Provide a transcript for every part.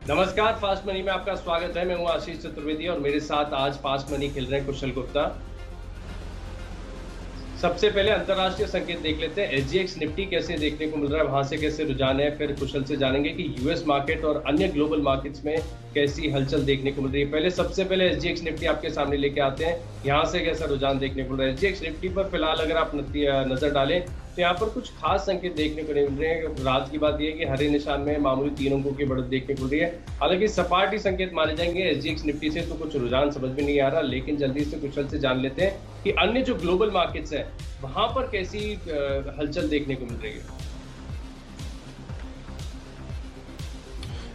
नमस्कार, fast money में आपका स्वागत है। मैं हूं आशीष चतुर्वेदी और मेरे साथ आज फास्ट मनी खेल रहे हैं कुशल गुप्ता। सबसे पहले अंतर्राष्ट्रीय संकेत देख लेते हैं। एसजीएक्स निफ्टी कैसे देखने को मिल रहा है, वहां से कैसे रुझान है। फिर कुशल से जानेंगे कि यूएस मार्केट और अन्य ग्लोबल मार्केट्स में कैसी हलचल देखने को मिल रही है। सबसे पहले एसजीएक्स निफ्टी आपके सामने लेके आते हैं, यहाँ से कैसा रुझान देखने को मिल रहा है। एसजीएक्स निफ्टी पर फिलहाल अगर आप नजर डालें तो यहाँ पर कुछ खास संकेत देखने को नहीं मिल रहे हैं। राज की बात यह है कि हरे निशान में मामूली 3 अंकों की बढ़त देखने को मिल रही है। हालांकि सपाटी संकेत माने जाएंगे एसजीएक्स निफ्टी से, तो कुछ रुझान समझ में नहीं आ रहा। लेकिन जल्दी से कुशल से जान लेते हैं कि अन्य जो ग्लोबल मार्केट्स है वहां पर कैसी हलचल देखने को मिल रही है।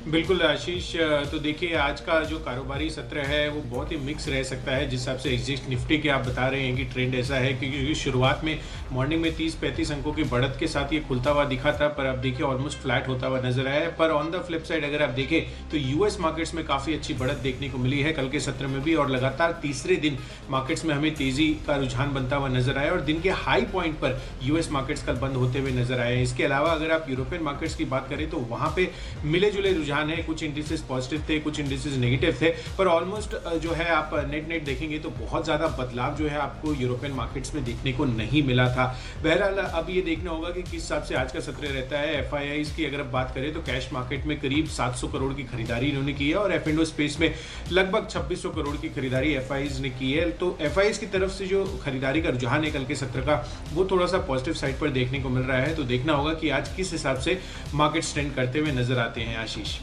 बिल्कुल आशीष, तो देखिए आज का जो कारोबारी सत्र है वो बहुत ही मिक्स रह सकता है। जिस हिसाब से एग्जिस्ट निफ्टी के आप बता रहे हैं कि ट्रेंड ऐसा है क्योंकि शुरुआत में मॉर्निंग में 30-35 अंकों की बढ़त के साथ ये खुलता हुआ दिखा था, पर अब देखिए ऑलमोस्ट फ्लैट होता हुआ नजर आया है। पर ऑन द फ्लिप साइड अगर आप देखें तो यूएस मार्केट्स में काफ़ी अच्छी बढ़त देखने को मिली है कल के सत्र में भी, और लगातार तीसरे दिन मार्केट्स में हमें तेजी का रुझान बनता हुआ नजर आया और दिन के हाई पॉइंट पर यूएस मार्केट्स कल बंद होते हुए नजर आए। इसके अलावा अगर आप यूरोपियन मार्केट्स की बात करें तो वहाँ पे मिले जुले रुझान है। कुछ इंडिसेस पॉजिटिव थे, कुछ इंडिसेस नेगेटिव थे, पर ऑलमोस्ट जो है आप नेट देखेंगे तो बहुत ज़्यादा बदलाव जो है आपको यूरोपियन मार्केट्स में देखने को नहीं मिला था। बहरहाल अब ये देखना होगा कि किस हिसाब से आज का सत्र रहता है। एफआईआईज की अगर बात करें तो कैश मार्केट में करीब 700 करोड़ की खरीदारी इन्होंने की है और एफ&ओ स्पेस में लगभग 2600 करोड़ की खरीदारी एफआईआईज ने की है। तो एफआईआईज की तरफ से जो खरीदारी का रुझान है कल के सत्र का, वो थोड़ा सा पॉजिटिव साइड पर देखने को मिल रहा है। तो देखना होगा कि आज किस हिसाब से मार्केट ट्रेंड करते हुए नजर आते हैं। आशीष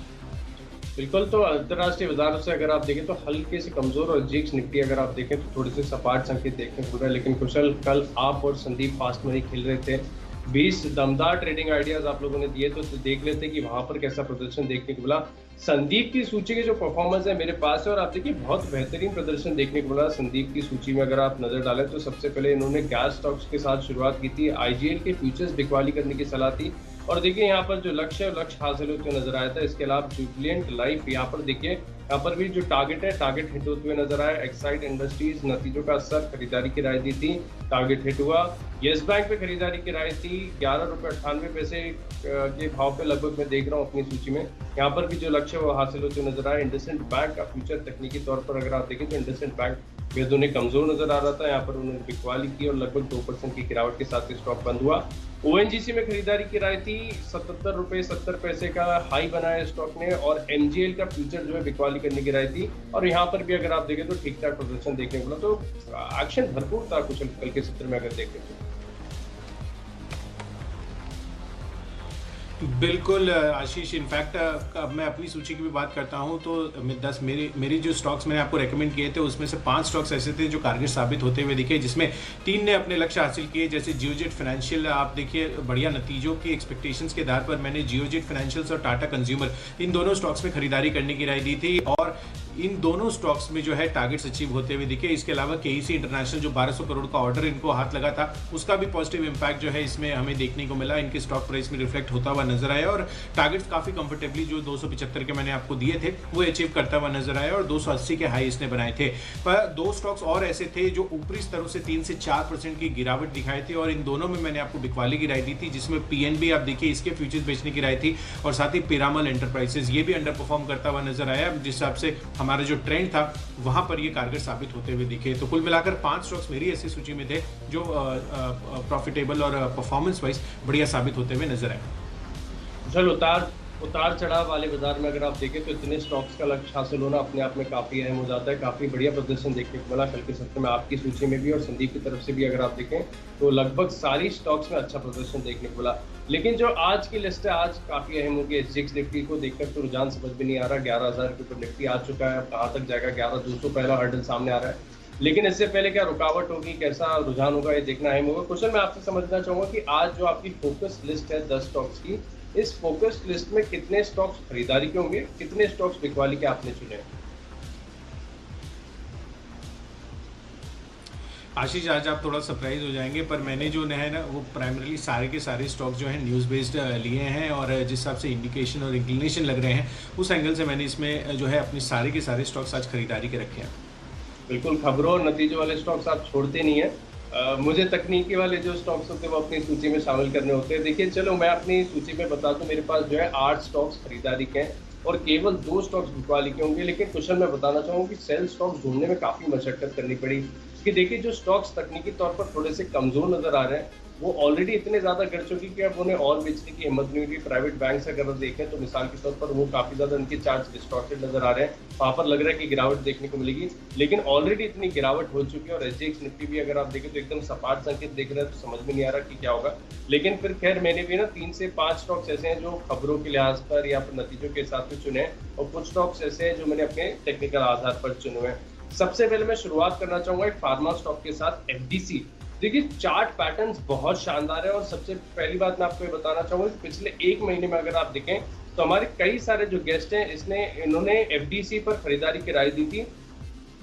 बिल्कुल, तो अंतर्राष्ट्रीय बाजारों से अगर आप देखें तो हल्के से कमजोर और एसजीएक्स निफ्टी अगर आप देखें तो थोड़े से सपाट संकेत देखने को मिल रहा है। लेकिन कुशल, कल आप और संदीप फास्ट मनी खेल रहे थे, 20 दमदार ट्रेडिंग आइडियाज आप लोगों ने दिए, तो देख लेते हैं कि वहां पर कैसा प्रदर्शन देखने को मिला। संदीप की सूची के जो परफॉर्मेंस है मेरे पास है और आप देखिए बहुत बेहतरीन प्रदर्शन देखने को मिला संदीप की सूची में। अगर आप नजर डालें तो सबसे पहले इन्होंने गैस स्टॉक्स के साथ शुरुआत की थी, आईजीएल के फ्यूचर्स बिकवाली करने की सलाह थी और देखिए यहाँ पर जो लक्ष्य हासिल होते हुए नजर आया था। इसके अलावा जुबिलिएंट लाइफ, यहाँ पर देखिए यहाँ पर भी जो टारगेट है, टारगेट हिट होते हुए नजर आया। एक्साइड इंडस्ट्रीज नतीजों का असर, खरीदारी की राय दी थी, टारगेट हिट हुआ। येस बैंक पे खरीदारी की राय थी, 11.98 के भाव पे लगभग मैं देख रहा हूँ अपनी सूची में। यहाँ पर भी जो लक्ष्य वो हासिल होते हुए नजर आया। इंडसइंड बैंक का फ्यूचर तकनीकी तौर पर अगर आप देखें तो इंडसइंड बैंक वेदों ने कमजोर नजर आ रहा था, यहाँ पर उन्होंने बिकवाली की और लगभग 2% की गिरावट के साथ स्टॉक बंद हुआ। ओएनजीसी में खरीदारी की राय थी, 77 रुपए 70 पैसे का हाई बनाया स्टॉक ने और एमजीएल का फ्यूचर जो है बिकवाली करने की राय थी और यहाँ पर भी अगर आप देखें तो ठीक ठाक प्रदर्शन देखने को मिला। तो एक्शन भरपूर था कुशल कल के सत्र में अगर देखें तो। बिल्कुल आशीष, इनफैक्ट अब मैं अपनी सूची की भी बात करता हूं तो 10 मेरी जो स्टॉक्स मैंने आपको रेकमेंड किए थे उसमें से 5 स्टॉक्स ऐसे थे जो कारगर साबित होते हुए दिखे, जिसमें 3 ने अपने लक्ष्य हासिल किए। जैसे जियोजेट फाइनेंशियल, आप देखिए बढ़िया नतीजों की एक्सपेक्टेशंस के आधार पर मैंने जियोजेट फाइनेंशियल्स और टाटा कंज्यूमर, इन दोनों स्टॉक्स में खरीदारी करने की राय दी थी और इन दोनों स्टॉक्स में जो है टारगेट्स अचीव होते हुए दिखे। इसके अलावा केईसी इंटरनेशनल जो 1200 करोड़ का ऑर्डर इनको हाथ लगा था, उसका भी पॉजिटिव इंपैक्ट जो है इसमें हमें देखने को मिला, इनके स्टॉक प्राइस में रिफ्लेक्ट होता हुआ नजर आया और टारगेट्स काफी कंफर्टेबली जो 275 के मैंने आपको दिए थे वो अचीव करता हुआ नजर आया और 280 के हाई इसने बनाए थे। पर 2 स्टॉक्स और ऐसे थे जो ऊपरी स्तरों से 3 से 4% की गिरावट दिखाए थे और इन दोनों में मैंने आपको बिकवाली की राय दी थी, जिसमें पीएनबी आप देखिए इसके फ्यूचर्स बेचने की राय थी और साथ ही पिरामल एंटरप्राइजेस ये भी अंडर परफॉर्म करता हुआ नजर आया। जिस हिसाब से हमारा जो ट्रेंड था वहां पर ये कारगर साबित होते हुए दिखे। तो कुल मिलाकर 5 स्टॉक्स मेरी ऐसी सूची में थे जो प्रॉफिटेबल और परफॉर्मेंस वाइज बढ़िया साबित होते हुए नजर आए। चलो, उतार चढ़ाव वाले बाजार में अगर आप देखें तो इतने स्टॉक्स का लक्ष्य हासिल होना अपने आप में काफी अहम हो जाता है। काफी बढ़िया प्रदर्शन देखने को मिला कल के सत्र में आपकी सूची में भी और संदीप की तरफ से भी अगर आप देखें तो लगभग सारी स्टॉक्स में अच्छा प्रदर्शन देखने को मिला। लेकिन जो आज की लिस्ट है आज काफी अहम होगी। एसजीएक्स निफ्टी को देखकर तो रुझान समझ में नहीं आ रहा, 11,000 के ऊपर निफ्टी आ चुका है, कहाँ तक जाएगा, 11,200 पहला हर्डल सामने आ रहा है। लेकिन इससे पहले क्या रुकावट होगी, कैसा रुझान होगा, ये देखना अहम होगा। क्वेश्चन मैं आपसे समझना चाहूंगा कि आज जो आपकी फोकस लिस्ट है 10 स्टॉक्स की, इस फोकस लिस्ट में कितने स्टॉक्स खरीदारी के होंगे, कितने स्टॉक्स बिकवाली के आपने चुने? आशीष, आज आप थोड़ा सरप्राइज हो जाएंगे, पर मैंने जो है ना वो प्राइमरीली सारे के सारे स्टॉक्स जो हैं न्यूज़ बेस्ड लिए हैं और जिस हिसाब से इंडिकेशन और इंक्लिनेशन लग रहे हैं उस एंगल से मैंने इसमें जो है अपने सारे के सारे स्टॉक्स आज खरीदारी के रखे हैं। बिल्कुल, खबरों और नतीजों वाले स्टॉक्स आप छोड़ते नहीं है। मुझे तकनीकी वाले जो स्टॉक्स होते हैं वो अपनी सूची में शामिल करने होते हैं। देखिए, चलो मैं अपनी सूची में बता दूं, मेरे पास जो है 8 स्टॉक्स खरीदारी के हैं और केवल 2 स्टॉक्स बिकवा के होंगे। लेकिन कुशल मैं बताना चाहूँगा कि सेल स्टॉक्स ढूंढने में काफ़ी मशक्कत करनी पड़ी, कि देखिए जो स्टॉक्स तकनीकी तौर पर थोड़े से कमज़ोर नज़र आ रहे हैं, वो ऑलरेडी इतने ज़्यादा गिर चुकी कि अब उन्हें और बेचने की हिम्मत नहीं होगी। प्राइवेट बैंक्स अगर देखें तो मिसाल के तौर पर वो काफ़ी ज़्यादा उनके चार्ट्स डिस्टॉर्टेड नज़र आ रहे हैं, वहाँ पर लग रहा है कि गिरावट देखने को मिलेगी। लेकिन ऑलरेडी इतनी गिरावट हो चुकी है और एसजीएक्स निफ्टी भी अगर आप देखें तो एकदम सपाट संकेत देख रहे हैं, तो समझ में नहीं आ रहा कि क्या होगा। लेकिन फिर खैर मैंने भी ना 3 से 5 स्टॉक्स ऐसे हैं जो खबरों के लिहाज पर या फिर नतीजों के हिसाब से चुने हैं, और कुछ स्टॉक्स ऐसे हैं जो मैंने अपने टेक्निकल आधार पर चुने हुए हैं। सबसे पहले मैं शुरुआत करना चाहूंगा एक फार्मा स्टॉक के साथ, एफडीसी। देखिए चार्ट पैटर्न्स बहुत शानदार है, और सबसे पहली बात मैं आपको ये बताना चाहूंगा कि पिछले 1 महीने में अगर आप देखें तो हमारे कई सारे जो गेस्ट हैं इन्होंने एफडीसी पर खरीदारी की राय दी थी,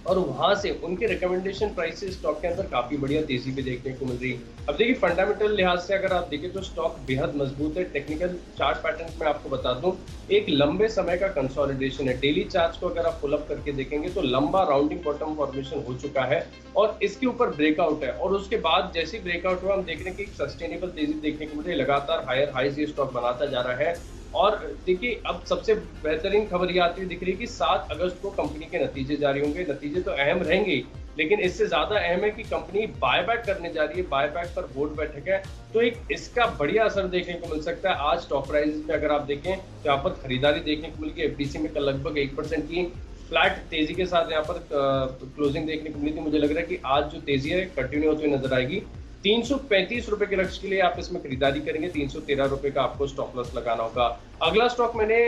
और वहां से उनके रिकमेंडेशन प्राइस से स्टॉक के अंदर काफी बढ़िया तेजी भी देखने को मिल रही है। अब देखिए फंडामेंटल लिहाज से अगर आप देखें तो स्टॉक बेहद मजबूत है। टेक्निकल चार्ट पैटर्न में आपको बता दूं, एक लंबे समय का कंसोलिडेशन है। डेली चार्ट को अगर आप पुल अप करके देखेंगे तो लंबा राउंडिंग बॉटम फॉर्मेशन हो चुका है, और इसके ऊपर ब्रेकआउट है, और उसके बाद जैसे ब्रेकआउट हुआ हम देख रहे हैं कि एक सस्टेनेबल तेजी देखने को मिल रही है। लगातार हायर हाईज ये स्टॉक बनाता जा रहा है। और देखिए अब सबसे बेहतरीन खबर ये आती हुई दिख रही है कि 7 अगस्त को कंपनी के नतीजे जारी होंगे। नतीजे तो अहम रहेंगे, लेकिन इससे ज्यादा अहम है कि कंपनी बायबैक करने जा रही है। बायबैक पर बोर्ड बैठक है, तो एक इसका बढ़िया असर देखने को मिल सकता है। आज स्टॉक प्राइस में अगर आप देखें तो यहाँ पर खरीदारी देखने को मिली। एफडीसी में कल लगभग 1% की फ्लैट तेजी के साथ यहाँ पर क्लोजिंग देखने को मिली थी। मुझे लग रहा है कि आज जो तेजी है कंटिन्यू होती हुई नजर आएगी। 335 रुपए के लक्ष्य के लिए आप इसमें खरीदारी करेंगे। 313 रुपए का आपको स्टॉप लॉस लगाना होगा। अगला स्टॉक मैंने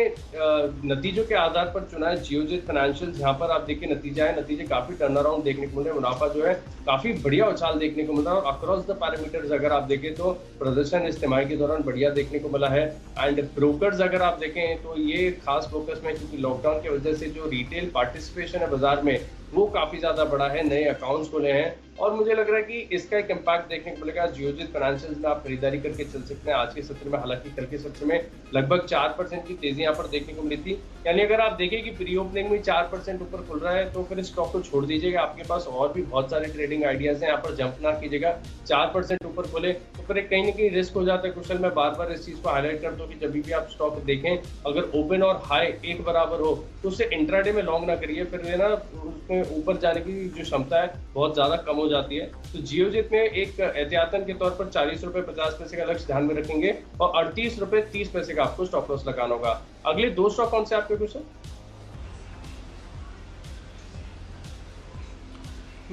नतीजों के आधार पर चुना है, जियोजित फाइनेंशियल। यहाँ पर आप देखिए नतीजा है, नतीजे काफी टर्न अराउंड देखने को मिल रहे हैं। मुनाफा जो है काफी बढ़िया उछाल देखने को मिल रहा है, और अक्रॉस द पैरामीटर्स अगर आप देखें तो प्रदर्शन इस तिमाही के दौरान बढ़िया देखने को मिला है। एंड ब्रोकर्स अगर आप देखें तो ये खास फोकस में, क्योंकि लॉकडाउन की वजह से जो रिटेल पार्टिसिपेशन है बाजार में वो काफी ज्यादा बड़ा है, नए अकाउंट्स खुले हैं, और मुझे लग रहा है कि इसका एक इम्पैक्ट देखने को मिलेगा। जियोजित फाइनेंशियल में आप खरीदारी करके चल सकते हैं। आज के सत्र में, हालांकि कल के सत्र में लगभग 4% की तेजी यहाँ पर देखने को मिली थी। यानी अगर आप देखें कि प्री ओपनिंग में 4% ऊपर खुल रहा है, तो फिर स्टॉक को छोड़ दीजिएगा। आपके पास और भी बहुत सारे ट्रेडिंग आइडियाज हैं, यहाँ पर जंप ना कीजिएगा। 4% ऊपर खुले तो फिर कहीं ना कहीं रिस्क हो जाता है। कुशल मैं बार बार इस चीज को हाईलाइट करता हूँ कि जब भी आप स्टॉक देखें, अगर ओपन और हाई एक बराबर हो तो उसे इंट्राडे में लॉन्ग ना करिए, फिर ये ना उसमें ऊपर जाने की जो क्षमता है बहुत ज्यादा कम हो जाती है। तो जियोजित में एक एहतियातन के तौर पर 40 रुपए 50 पैसे का लक्ष्य ध्यान में रखेंगे, और 38 रुपए 30 पैसे का आपको स्टॉप लॉस लगाना होगा। अगले 2 स्टॉक कौन से आपके कुशल?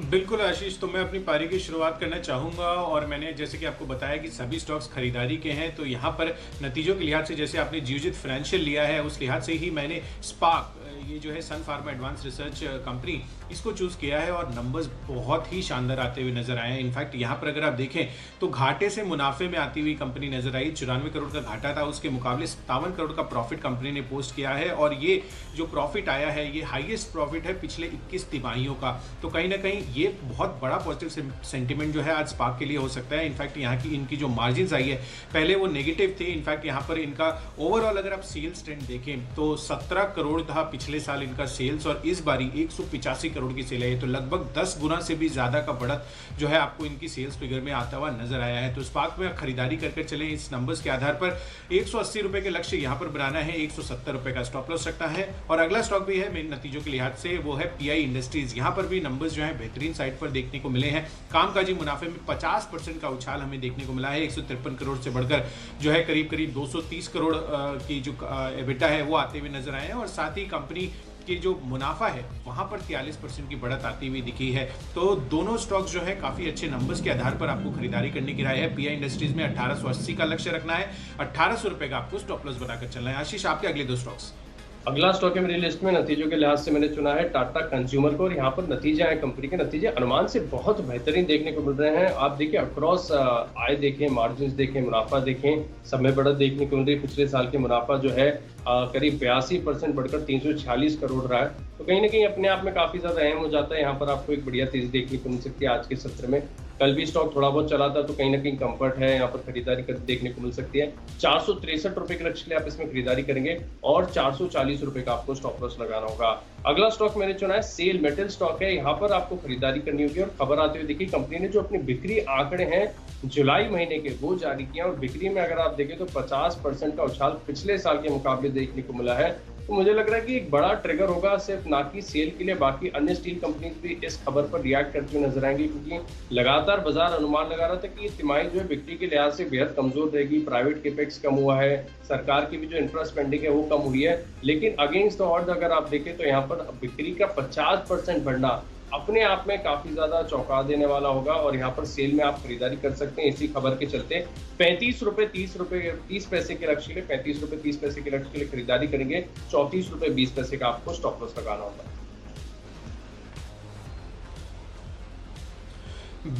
बिल्कुल आशीष, तो मैं अपनी पारी की शुरुआत करना चाहूँगा, और मैंने जैसे कि आपको बताया कि सभी स्टॉक्स खरीदारी के हैं। तो यहाँ पर नतीजों के लिहाज से जैसे आपने जियोजित फाइनेंशियल लिया है, उस लिहाज से ही मैंने स्पार्क, ये जो है सन फार्मा एडवांस रिसर्च कंपनी, इसको चूज़ किया है, और नंबर्स बहुत ही शानदार आते हुए नजर आए हैं। इनफैक्ट यहाँ पर अगर आप देखें तो घाटे से मुनाफे में आती हुई कंपनी नजर आई। 94 करोड़ का घाटा था, उसके मुकाबले 57 करोड़ का प्रॉफिट कंपनी ने पोस्ट किया है, और ये जो प्रॉफिट आया है ये हाईएस्ट प्रॉफिट है पिछले 21 तिमाहियों का। तो कहीं ना कहीं ये बहुत बड़ा पॉजिटिव सेंटीमेंट जो है आज स्पार्क के लिए हो सकता है। इनफैक्ट यहाँ की इनकी जो मार्जिन आई है पहले वो नेगेटिव थे। इनफैक्ट यहाँ पर इनका ओवरऑल अगर आप सेल्स ट्रेंड देखें तो 17 करोड़ था पिछले साल इनका सेल्स, और इस बारी 185 करोड़ की सेल है। तो लगभग 10 गुना से भी ज्यादा का बढ़त जो है आपको इनकी सेल्स फिगर में आता हुआ नजर आया है। तो स्पार्क में खरीदारी करके चले इस नंबर्स के आधार पर। 180 रुपए के लक्ष्य यहाँ पर बनाना है, 170 रुपए का स्टॉप लॉस रखता है। और अगला स्टॉक भी है मेन नतीजों के लिहाज से, वो है पीआई इंडस्ट्रीज। यहाँ पर भी नंबर्स जो है बेहतरीन साइड पर देखने को मिले हैं। कामकाजी मुनाफे में 50% का उछाल हमें देखने को मिला है। 153 करोड़ से बढ़कर जो है करीब करीब 230 करोड़ की जो एबिटा है वो आते हुए नजर आए हैं, और साथ ही कंपनी कि जो मुनाफा है वहां पर 43% की बढ़त आती हुई दिखी है। तो दोनों स्टॉक्स जो है काफी अच्छे नंबर्स के आधार पर आपको खरीदारी करने की राय है। पीआई इंडस्ट्रीज में 1880 का लक्ष्य रखना है, 1800 रुपए का आपको स्टॉप लॉस बनाकर चलना है। आशीष, आपके अगले 2 स्टॉक्स? अगला स्टॉक है मेरी लिस्ट में, नतीजों के लिहाज से मैंने चुना है टाटा कंज्यूमर को, और यहाँ पर नतीजे आए कंपनी के नतीजे अनुमान से बहुत बेहतरीन देखने को मिल रहे हैं। आप देखिए अक्रॉस आय देखें, मार्जिन देखें, मुनाफा देखें, सब में बढ़त देखने को मिल रही है। पिछले साल के मुनाफा जो है करीब 82% बढ़कर 346 करोड़ रहा है। तो कहीं ना कहीं अपने आप में काफी ज्यादा अहम हो जाता है। यहाँ पर आपको एक बढ़िया तेजी देखने को मिल सकती है आज के सत्र में। कल भी स्टॉक थोड़ा बहुत चला था, तो कहीं ना कहीं कंफर्ट है, यहाँ पर खरीदारी देखने को मिल सकती है। 463 रुपए के लक्ष्य के लिए आप इसमें खरीदारी करेंगे, और 440 रुपए का आपको स्टॉप लॉस लगाना होगा। अगला स्टॉक मैंने चुना है सेल मेटल स्टॉक है। यहाँ पर आपको खरीदारी करनी होगी, और खबर आते हुए देखिए कंपनी ने जो अपनी बिक्री आंकड़े हैं जुलाई महीने के वो जारी किया, और बिक्री में अगर आप देखें तो 50% का उछाल पिछले साल के मुकाबले देखने को मिला है। तो मुझे लग रहा है कि एक बड़ा ट्रिगर होगा, सिर्फ ना कि सेल के लिए, बाकी अन्य स्टील कंपनीज भी इस खबर पर रिएक्ट करते हुए नजर आएंगी, क्योंकि लगातार बाजार अनुमान लगा रहा था कि ये तिमाही जो है बिक्री के लिहाज से बेहद कमजोर रहेगी। प्राइवेट केपेक्स कम हुआ है, सरकार की भी जो इंफ्रा स्पेंडिंग है वो कम हुई है, लेकिन अगेंस्ट द ऑड्स अगर आप देखें तो यहाँ पर बिक्री का 50% बढ़ना अपने आप में काफी ज्यादा चौंका देने वाला होगा, और यहाँ पर सेल में आप खरीदारी कर सकते हैं इसी खबर के चलते। 35 रुपए 30 पैसे के लक्ष्य के लिए 35 रुपए 30 पैसे के लक्ष्य के लिए खरीदारी करेंगे। 34 रुपए 20 पैसे का आपको स्टॉप लॉस लगाना होगा।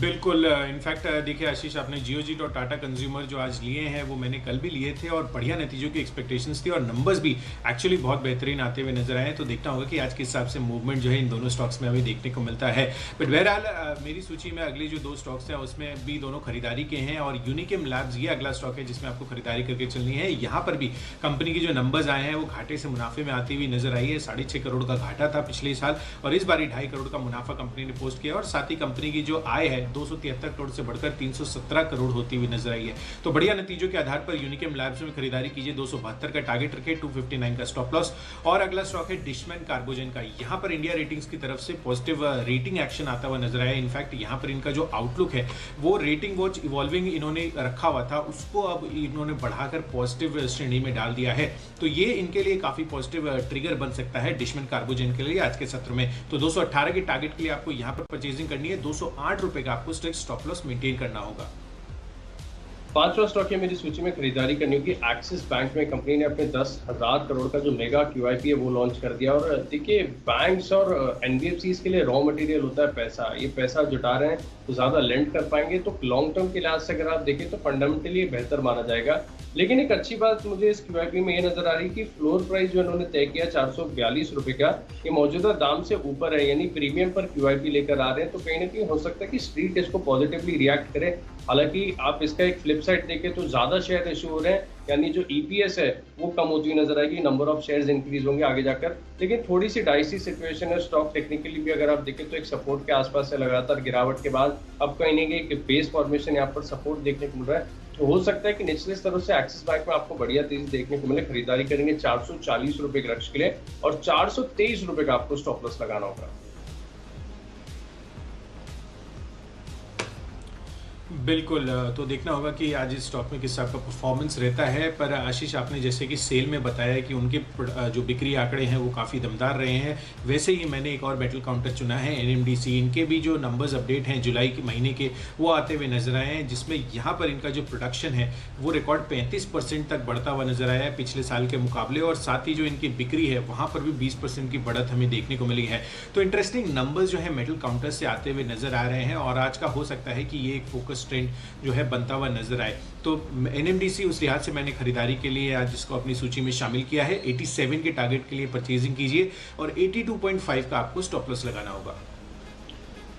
बिल्कुल, इनफैक्ट देखिए आशीष, आपने जियोजीत और टाटा कंज्यूमर जो आज लिए हैं वो मैंने कल भी लिए थे और बढ़िया नतीजों की एक्सपेक्टेशंस थी और नंबर्स भी एक्चुअली बहुत बेहतरीन आते हुए नजर आए। तो देखना होगा कि आज के हिसाब से मूवमेंट जो है इन दोनों स्टॉक्स में हमें देखने को मिलता है। बट बहरहाल मेरी सूची में अगले जो 2 स्टॉक्स हैं उसमें भी दोनों खरीदारी के हैं, और यूनिकेम लैब्स ये अगला स्टॉक है जिसमें आपको खरीदारी करके चलनी है। यहाँ पर भी कंपनी के जो नंबर्स आए हैं वो घाटे से मुनाफे में आती हुई नजर आई है। 6.5 करोड़ का घाटा था पिछले साल और इस बार 2.5 करोड़ का मुनाफा कंपनी ने पोस्ट किया, और साथ ही कंपनी की जो आय है 273 करोड़ से बढ़कर 317 करोड़ होती हुई नजर आई है। तो बढ़िया नतीजों के आधार पर यूनिकेम लैब्स में खरीदारी कीजिए। 272 का टारगेट रखे, 259 का स्टॉप लॉस। और अगला स्टॉक है डिशमैन कार्बोजेन का। यहाँ पर इंडिया रेटिंग्स की तरफ से पॉजिटिव रेटिंग एक्शन आता हुआ नजर आया। इनफैक्ट यहाँ पर इनका जो आउटलुक है वो रेटिंग वॉच इवॉल्विंग इन्होंने रखा हुआ था, उसको अब इन्होंने बढ़ाकर पॉजिटिव श्रेणी में डाल दिया है। तो ये इनके लिए काफी पॉजिटिव ट्रिगर बन सकता है डिशमैन कार्बोजेन के लिए आज के सत्र में। तो 218 के टारगेट के लिए आपको यहाँ पर परचेजिंग करनी है। 208 रुपए का आपको स्ट्रिक्ट स्टॉप लॉस मेंटेन करना होगा। 5वां स्टॉक है मेरी सूची में खरीदारी करनी होगी। एक्सिस बैंक में कंपनी ने अपने 10,000 करोड़ का जो मेगा QIP है वो लॉन्च कर दिया। और देखिए, बैंक्स और NBFCs के लिए रॉ मटेरियल होता है पैसा। ये पैसा जुटा रहे हैं तो ज्यादा लेंड कर पाएंगे, तो लॉन्ग टर्म के लिहाज से अगर आप देखें तो फंडामेंटली बेहतर माना जाएगा। लेकिन एक अच्छी बात मुझे इस QIP में ये नजर आ रही है कि फ्लोर प्राइस जो इन्होंने तय किया 442 रुपए का, ये मौजूदा दाम से ऊपर है, यानी प्रीमियम पर QIP लेकर आ रहे हैं। तो कहीं ना कहीं हो सकता है कि स्ट्रीट इसको पॉजिटिवली रिएक्ट करे। हालांकि आप इसका एक फ्लिप साइड देखें तो ज्यादा शेयर इशू हो रहे हैं, यानी जो EPS है वो कम होती हुई नजर आएगी, नंबर ऑफ शेयर्स इंक्रीज होंगे आगे जाकर। लेकिन थोड़ी सी डाइसी सिचुएशन है। स्टॉक टेक्निकली भी अगर आप देखें तो एक सपोर्ट के आसपास है, लगातार गिरावट के बाद अब कहीं ना कहीं एक बेस फॉर्मेशन यहाँ पर सपोर्ट देखने को मिल रहा है। तो हो सकता है कि निचले स्तरों से एक्सिस बैंक में आपको बढ़िया तेजी देखने को मिले। खरीदारी करेंगे 440 रुपए के लक्ष्य के लिए, और 423 रुपए का आपको स्टॉप लॉस लगाना होगा। बिल्कुल, तो देखना होगा कि आज इस स्टॉक में किस आपका परफॉर्मेंस रहता है। पर आशीष, आपने जैसे कि सेल में बताया कि उनके जो बिक्री आंकड़े हैं वो काफ़ी दमदार रहे हैं, वैसे ही मैंने एक और बैटल काउंटर चुना है NMDC। इनके भी जो नंबर्स अपडेट हैं जुलाई के महीने के वो आते हुए नजर आए हैं, जिसमें यहाँ पर इनका जो प्रोडक्शन है वो रिकॉर्ड 35% तक बढ़ता हुआ नजर आया है पिछले साल के मुकाबले, और साथ ही जो इनकी बिक्री है वहाँ पर भी 20% की बढ़त हमें देखने को मिली है। तो इंटरेस्टिंग नंबर्स जो है मेटल काउंटर से आते हुए नजर आ रहे हैं, और आज का हो सकता है कि ये एक फोकस ट्रेंड जो है बनता हुआ नजर आए। तो NMDC उस लिहाज से मैंने खरीदारी के लिए आज इसको अपनी सूची में शामिल किया है। 87 के टारगेट के लिए परचेजिंग कीजिए, और 82.5 का आपको स्टॉप लॉस लगाना होगा।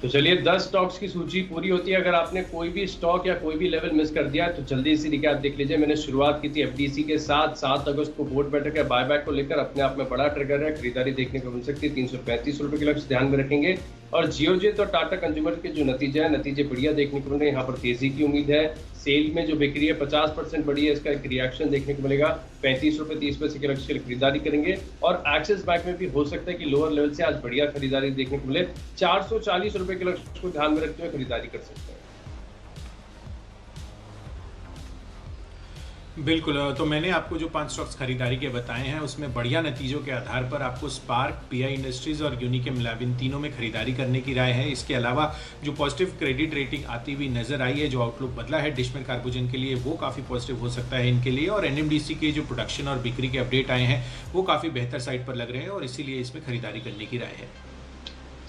तो चलिए, 10 स्टॉक्स की सूची पूरी होती है। अगर आपने कोई भी स्टॉक या कोई भी लेवल मिस कर दिया तो जल्दी से रिकैप देख लीजिए। मैंने शुरुआत की थी FDC के साथ। 7 अगस्त को बोर्ड बैठक है, बायबैक को लेकर अपने आप में बड़ा ट्रिगर है, खरीदारी देखने को मिल सकती है। 335 रुपए के लक्ष्य ध्यान में रखेंगे। और जियोजीत और टाटा कंज्यूमर के जो नतीजे बढ़िया देखने को मिलेंगे। यहाँ पर तेजी की उम्मीद है। सेल में जो बिक्री है 50% बढ़ी है, इसका एक रिएक्शन देखने को मिलेगा। 35 रुपए 30 पैसे के लक्ष्य की खरीदारी करेंगे। और एक्सिस बैंक में भी हो सकता है कि लोअर लेवल से आज बढ़िया खरीदारी देखने को मिले। 440 रुपए के लक्ष्य को ध्यान में रखते हुए खरीदारी कर सकते हैं। बिल्कुल, तो मैंने आपको जो 5 स्टॉक्स खरीदारी के बताए हैं उसमें बढ़िया नतीजों के आधार पर आपको स्पार्क, PI इंडस्ट्रीज और यूनिकेम लैब इन तीनों में खरीदारी करने की राय है। इसके अलावा जो पॉजिटिव क्रेडिट रेटिंग आती हुई नजर आई है, जो आउटलुक बदला है डिशमैन कार्बोजेन के लिए, वो काफ़ी पॉजिटिव हो सकता है इनके लिए। और NMDC के जो प्रोडक्शन और बिक्री के अपडेट आए हैं वो काफ़ी बेहतर साइड पर लग रहे हैं, और इसीलिए इसमें खरीदारी करने की राय है।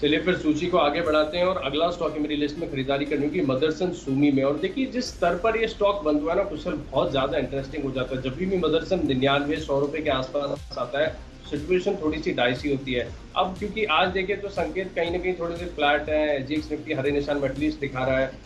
चलिए फिर सूची को आगे बढ़ाते हैं, और अगला स्टॉक है मेरी लिस्ट में खरीदारी करनी होगी मदरसन सुमी में। और देखिए, जिस स्तर पर ये स्टॉक बंद हुआ है ना कुशल, बहुत ज्यादा इंटरेस्टिंग हो जाता है। जब भी मदरसन 99-100 रुपए के आसपास आता है, सिचुएशन थोड़ी सी डाइसी होती है। अब क्योंकि आज देखें तो संकेत कहीं ना कहीं थोड़े से फ्लैट हैं, एसजीएक्स निफ्टी हरे निशान में एटलीस्ट दिखा रहा है।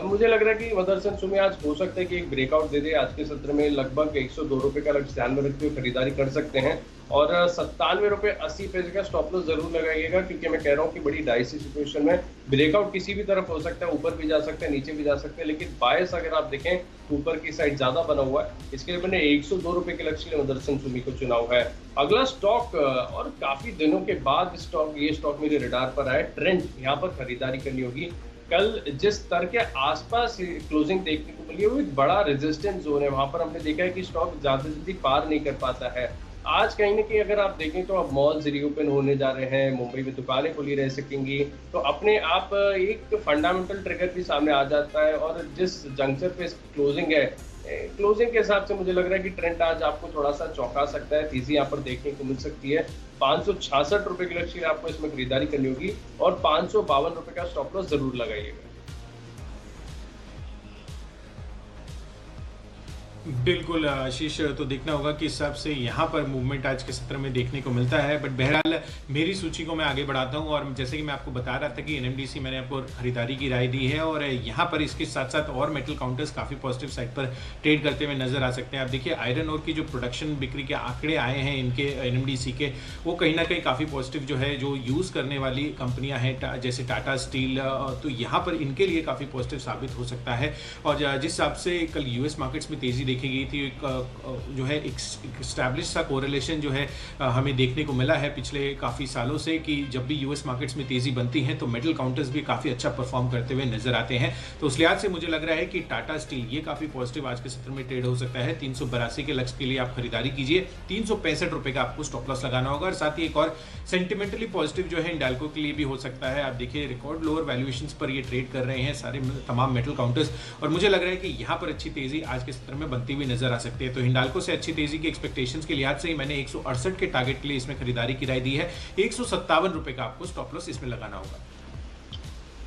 मुझे लग रहा है कि मदरसन सुमी आज हो सकता है कि एक ब्रेकआउट दे दे। आज के सत्र में लगभग 102 रुपए का लक्ष्य ध्यान में रखते हुए खरीदारी कर सकते हैं, और 97 रुपए 80 पैसे का स्टॉप लॉस जरूर लगाइएगा, क्योंकि मैं कह रहा हूँ कि बड़ी डाइसी सिचुएशन में ब्रेकआउट किसी भी तरफ हो सकता है, ऊपर भी जा सकता है, नीचे भी जा सकते हैं, लेकिन बायस अगर आप देखें ऊपर की साइड ज्यादा बना हुआ है। इसके लिए मैंने 102 रुपए के लक्ष्य के लिए मदरसन सुमी को चुना हुआ है। अगला स्टॉक, और काफी दिनों के बाद ये स्टॉक मेरे रडार पर आया, ट्रेंड। यहाँ पर खरीदारी करनी होगी। कल जिस स्तर के आसपास क्लोजिंग देखने को मिली है वो एक बड़ा रेजिस्टेंस जोन है, वहां पर हमने देखा है कि स्टॉक ज्यादा जल्दी पार नहीं कर पाता है। आज कहीं ना कहीं अगर आप देखें तो अब मॉल्स रीओपन होने जा रहे हैं, मुंबई में दुकानें खुली रह सकेंगी, तो अपने आप एक फंडामेंटल ट्रिगर भी सामने आ जाता है। और जिस जंक्शन पे क्लोजिंग है, क्लोजिंग के हिसाब से मुझे लग रहा है कि ट्रेंड आज आपको थोड़ा सा चौंका सकता है, तेजी यहाँ पर देखने को मिल सकती है। 566 रुपए के लक्ष्य आपको इसमें खरीदारी करनी होगी, और 552 रुपए का स्टॉप लॉस जरूर लगाइएगा। बिल्कुल आशीष, तो देखना होगा कि इस हिसाब से यहाँ पर मूवमेंट आज के सत्र में देखने को मिलता है। बट बहरहाल मेरी सूची को मैं आगे बढ़ाता हूँ, और जैसे कि मैं आपको बता रहा था कि एनएमडीसी मैंने आपको खरीदारी की राय दी है, और यहाँ पर इसके साथ साथ और मेटल काउंटर्स काफ़ी पॉजिटिव साइड पर ट्रेड करते हुए नजर आ सकते हैं। आप देखिए आयरन और की जो प्रोडक्शन बिक्री के आंकड़े आए हैं इनके एनएमडीसी के, वो कहीं ना कहीं काफ़ी पॉजिटिव जो है, जो यूज़ करने वाली कंपनियाँ हैं जैसे टाटा स्टील, तो यहाँ पर इनके लिए काफ़ी पॉजिटिव साबित हो सकता है। और जिस हिसाब से कल यूएस मार्केट्स में तेज़ी देखी गई थी, एक जो है एक एस्टैब्लिश सा कोरिलेशन जो है हमें देखने को मिला है पिछले काफ़ी सालों से, कि जब भी यूएस मार्केट्स में तेज़ी बनती है तो मेटल काउंटर्स भी काफ़ी अच्छा परफॉर्म करते हुए नजर आते हैं। तो उस लिहाज से मुझे लग रहा है कि टाटा स्टील ये काफ़ी पॉजिटिव आज के सत्र में ट्रेड हो सकता है। 382 के लक्ष्य के लिए आप खरीदारी कीजिए, 365 रुपए का आपको स्टॉप लॉस लगाना होगा। और साथ ही एक और सेंटिमेंटली पॉजिटिव जो है इंडाल्को के लिए भी हो सकता है। आप देखिए रिकॉर्ड लोअर वैल्यूएशंस पर ये ट्रेड कर रहे हैं सारे तमाम मेटल काउंटर्स, और मुझे लग रहा है कि यहाँ पर अच्छी तेजी आज के सत्र में बनती हुई नजर आ सकती है। तो हिंडाल्को से अच्छी तेजी की एक्सपेक्टेशंस के लिहाज से ही मैंने 168 के टारगेट के लिए इसमें खरीदारी की राय दी है। 157 रुपए का आपको स्टॉप लॉस इसमें लगाना होगा।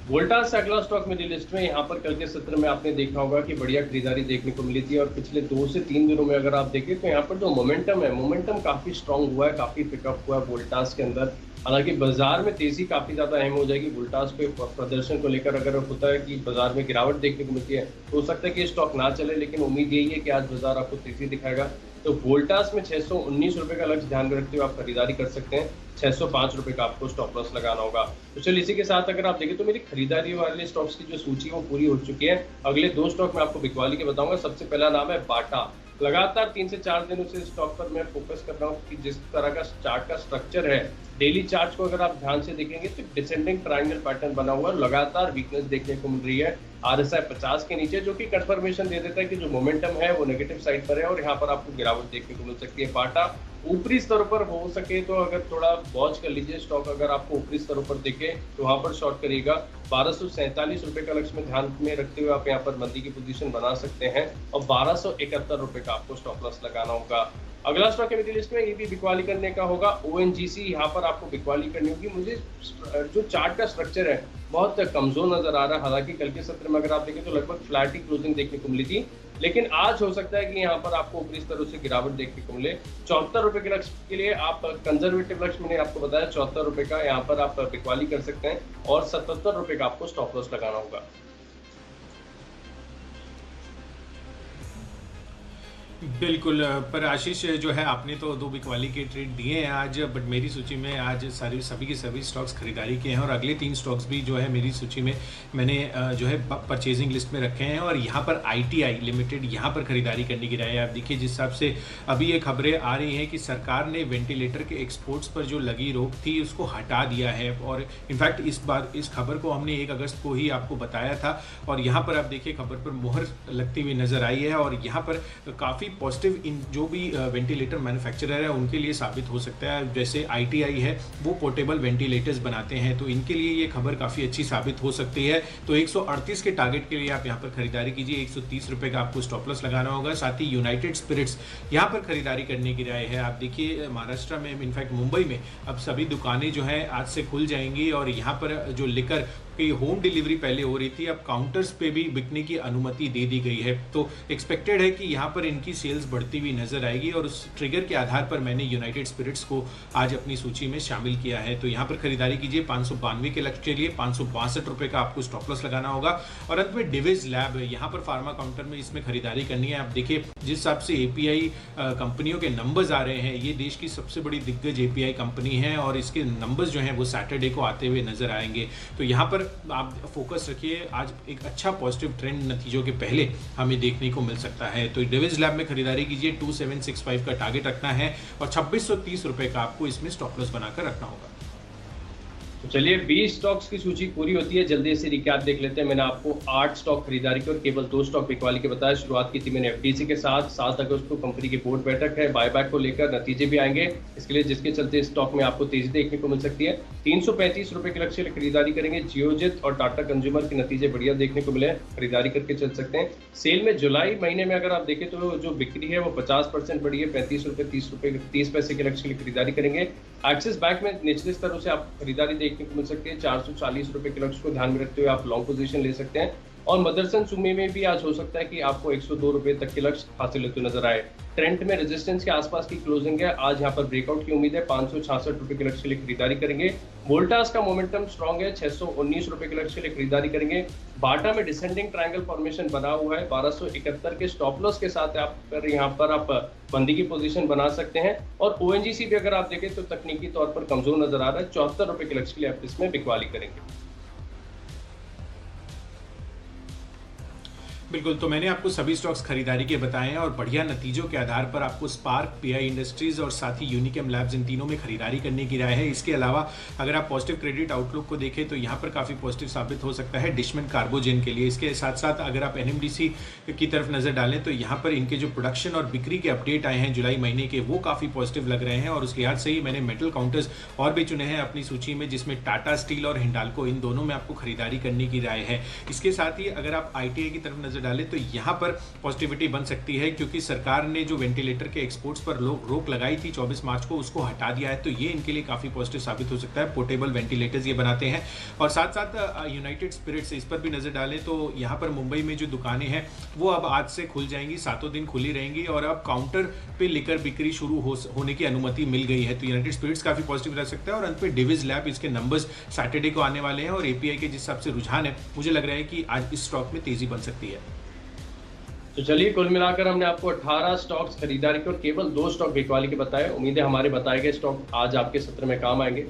वोल्टास से अगला स्टॉक मेरी लिस्ट में, यहाँ पर कल के सत्र में आपने देखा होगा कि बढ़िया खरीदारी देखने को मिली थी, और पिछले 2 से 3 दिनों में अगर आप देखें तो यहाँ पर जो मोमेंटम है, मोमेंटम काफी स्ट्रांग हुआ है, काफी पिकअप हुआ है वोल्टास के अंदर। हालांकि बाजार में तेजी काफी ज्यादा अहम हो जाएगी वोल्टास के प्रदर्शन को लेकर। अगर होता है कि बाजार में गिरावट देखने को मिलती है तो हो सकता है कि स्टॉक ना चले, लेकिन उम्मीद यही है कि आज बाजार आपको तेजी दिखाएगा। तो वोल्टास में 619 रुपए का लक्ष्य ध्यान में रखते हुए आप खरीदारी कर सकते हैं। 605 रुपए का आपको स्टॉप लॉस लगाना होगा। तो चलिए इसी के साथ अगर आप देखें तो मेरी खरीदारी वाले स्टॉक्स की जो सूची है वो पूरी हो चुकी है। अगले 2 स्टॉक मैं आपको बिकवाली के बताऊंगा। सबसे पहला नाम है बाटा। लगातार 3 से 4 दिनों से स्टॉक पर मैं फोकस कर रहा हूँ कि जिस तरह का चार्ट का स्ट्रक्चर है, डेली चार्ट को अगर आप ध्यान से देखेंगे तो डिसेंडिंग ट्रायंगल पैटर्न बना हुआ है, लगातार वीकनेस देखने को मिल रही है RSI 50 के नीचे, जो कि कंफर्मेशन दे देता है कि जो मोमेंटम है वो नेगेटिव साइड पर है, और यहाँ पर आपको गिरावट देखने को मिल सकती है। बाटा ऊपरी स्तर पर हो सके तो अगर थोड़ा वॉच कर लीजिए स्टॉक, अगर आपको ऊपरी स्तरों पर दिखे तो वहां पर शॉर्ट करिएगा। 1247 रुपए का लक्ष्य में ध्यान में रखते हुए आप यहाँ पर मंदी की पोजीशन बना सकते हैं, और 1271 रुपए का आपको स्टॉप लॉस लगाना होगा। अगला स्टॉक है मेरी लिस्ट में, ये भी बिकवाली करने का होगा, ONGC। यहाँ पर आपको बिकवाली करनी होगी। मुझे जो चार्ट का स्ट्रक्चर है बहुत कमजोर नजर आ रहा है। हालांकि कल के सत्र में अगर आप देखें तो लगभग फ्लैट ही क्लोजिंग देखने को मिली थी, लेकिन आज हो सकता है कि यहाँ पर आपको ऊपरी स्तरों से गिरावट देखने को मिले। 74 रुपए के लक्ष्य के लिए आप कंजर्वेटिव लक्ष्य मैंने आपको बताया 74 रुपए का, यहाँ पर आप बिकवाली कर सकते हैं, और 77 रुपए का आपको स्टॉप लॉस लगाना होगा। बिल्कुल, पर आशीष जो है आपने तो 2 बिकवाली के ट्रेड दिए हैं आज, बट मेरी सूची में आज सभी के सभी स्टॉक्स खरीदारी किए हैं, और अगले 3 स्टॉक्स भी जो है मेरी सूची में मैंने जो है परचेजिंग लिस्ट में रखे हैं। और यहाँ पर ITI लिमिटेड यहाँ पर खरीदारी करने की राय है। आप देखिए जिस हिसाब से अभी ये खबरें आ रही हैं कि सरकार ने वेंटिलेटर के एक्सपोर्ट्स पर जो लगी रोक थी उसको हटा दिया है, और इनफैक्ट इस बार इस खबर को हमने 1 अगस्त को ही आपको बताया था, और यहाँ पर आप देखिए खबर पर मुहर लगती हुई नजर आई है। और यहाँ पर काफ़ी पॉजिटिव इन जो भी वेंटिलेटर मैन्युफैक्चरर है उनके लिए साबित हो सकता है। जैसे ITI है वो पोर्टेबल वेंटिलेटर्स बनाते हैं, तो इनके लिए ये खबर काफ़ी अच्छी साबित हो सकती है। तो 138 के टारगेट के लिए आप यहाँ पर खरीदारी कीजिए, 130 रुपए का आपको स्टॉप लॉस लगाना होगा। साथ ही यूनाइटेड स्पिरिट्स यहाँ पर खरीदारी करने की राय है। आप देखिए महाराष्ट्र में, इनफैक्ट मुंबई में अब सभी दुकानें जो है आज से खुल जाएंगी, और यहाँ पर जो लिकर कि होम डिलीवरी पहले हो रही थी, अब काउंटर्स पे भी बिकने की अनुमति दे दी गई है। तो एक्सपेक्टेड है कि यहाँ पर इनकी सेल्स बढ़ती हुई नजर आएगी और उस ट्रिगर के आधार पर मैंने यूनाइटेड स्पिरिट्स को आज अपनी सूची में शामिल किया है। तो यहाँ पर खरीदारी कीजिए 592 के लक्ष्य के लिए, 562 रुपये का आपको स्टॉप लॉस लगाना होगा। और अंत में डिविज लैब, यहाँ पर फार्मा काउंटर में इसमें खरीदारी करनी है। आप देखिए जिस हिसाब से एपीआई कंपनियों के नंबर्स आ रहे हैं, ये देश की सबसे बड़ी दिग्गज एपीआई कंपनी है और इसके नंबर्स जो हैं वो सैटरडे को आते हुए नजर आएंगे। तो यहाँ पर आप फोकस रखिए, आज एक अच्छा पॉजिटिव ट्रेंड नतीजों के पहले हमें देखने को मिल सकता है। तो डिविज लैब में खरीदारी कीजिए, 2765 का टारगेट रखना है और 2630 रुपये का आपको इसमें स्टॉप लॉस बनाकर रखना होगा। तो चलिए 20 स्टॉक्स की सूची पूरी होती है, जल्दी से रिकैप देख लेते हैं। मैंने आपको 8 स्टॉक खरीदारी के और केवल 2 स्टॉक बिकवाली के बताया। शुरुआत की थी मैंने एफडीसी के साथ। 7 अगस्त को कंपनी की बोर्ड बैठक है, बायबैक को लेकर नतीजे भी आएंगे, इसके लिए जिसके चलते स्टॉक में आपको तेजी देखने को मिल सकती है। 335 रुपए के लक्ष्य खरीदारी करेंगे। जियोजित और टाटा कंज्यूमर के नतीजे बढ़िया देखने को मिले, खरीदारी करके चल सकते हैं। सेल में जुलाई महीने में अगर आप देखें तो जो बिक्री है वो 50% बढ़ी है, 35 रुपए 30 पैसे के लक्ष्य खरीदारी करेंगे। एक्सिस बैंक में निचले स्तरों से आप खरीदारी देखने को मिल सकती है। 440 रुपए के लक्ष्य को ध्यान में रखते हुए आप लॉन्ग पोजीशन ले सकते हैं। और मदरसन सुमी में भी आज हो सकता है कि आपको 102 रुपए तक के लक्ष्य हासिल होते नजर आए। ट्रेंड में रेजिस्टेंस के आसपास की क्लोजिंग है, आज यहाँ पर ब्रेकआउट की उम्मीद है। 566 रुपए के लक्ष्य के लिए खरीदारी करेंगे। वोल्टास का मोमेंटम स्ट्रांग है, 619 रुपए के लक्ष्य के लिए खरीदारी करेंगे। बाटा में डिसेंडिंग ट्रायंगल फॉर्मेशन बना हुआ है, 1271 के स्टॉप लॉस के साथ आप यहाँ पर आप बंदी की पोजीशन बना सकते हैं। और ओएनजीसी भी अगर आप देखें तो तकनीकी तौर पर कमजोर नजर आ रहा है, 74 रुपए के लक्ष्य के लिए आप इसमें बिकवाली करेंगे। बिल्कुल, तो मैंने आपको सभी स्टॉक्स खरीदारी के बताए हैं और बढ़िया नतीजों के आधार पर आपको स्पार्क, पीआई इंडस्ट्रीज और साथ ही यूनिकेम लैब्स, इन तीनों में खरीदारी करने की राय है। इसके अलावा अगर आप पॉजिटिव क्रेडिट आउटलुक को देखें तो यहाँ पर काफ़ी पॉजिटिव साबित हो सकता है डिशमन कार्बोजेन के लिए। इसके साथ साथ अगर आप एनएमडीसी की तरफ नज़र डालें तो यहाँ पर इनके जो प्रोडक्शन और बिक्री के अपडेट आए हैं जुलाई महीने के, वो काफ़ी पॉजिटिव लग रहे हैं। और उसके याद से ही मैंने मेटल काउंटर्स और भी चुने हैं अपनी सूची में, जिसमें टाटा स्टील और हिंडाल्को, इन दोनों में आपको खरीदारी करने की राय है। इसके साथ ही अगर आप आईटीआई की तरफ नज़र डालें तो यहाँ पर पॉजिटिविटी बन सकती है, क्योंकि सरकार ने जो वेंटिलेटर के एक्सपोर्ट्स पर रोक लगाई थी 24 मार्च को, उसको हटा दिया है। तो ये इनके लिए काफी पॉजिटिव साबित हो सकता है। पोर्टेबल वेंटिलेटर्स ये बनाते हैं। और साथ साथ यूनाइटेड स्पिरिट्स, इस पर भी नजर डालें तो यहाँ पर मुंबई में जो दुकानें हैं वो अब आज से खुल जाएंगी, 7 दिन खुली रहेंगी और अब काउंटर पे लेकर बिक्री शुरू होने की अनुमति मिल गई है। तो यूनाइटेड स्पिरिट्स काफी पॉजिटिव रह सकता है। और अंत में डिविज लैब, इसके नंबर्स सैटरडे को आने वाले हैं और एपीआई के जिस हिसाब से रुझान है, मुझे लग रहा है कि आज इस स्टॉक में तेजी बन सकती है। तो चलिए कुल मिलाकर हमने आपको 18 स्टॉक्स खरीदारी के और केवल 2 स्टॉक बिकवाली के बताए। उम्मीद है हमारे बताए गए स्टॉक आज आपके सत्र में काम आएंगे।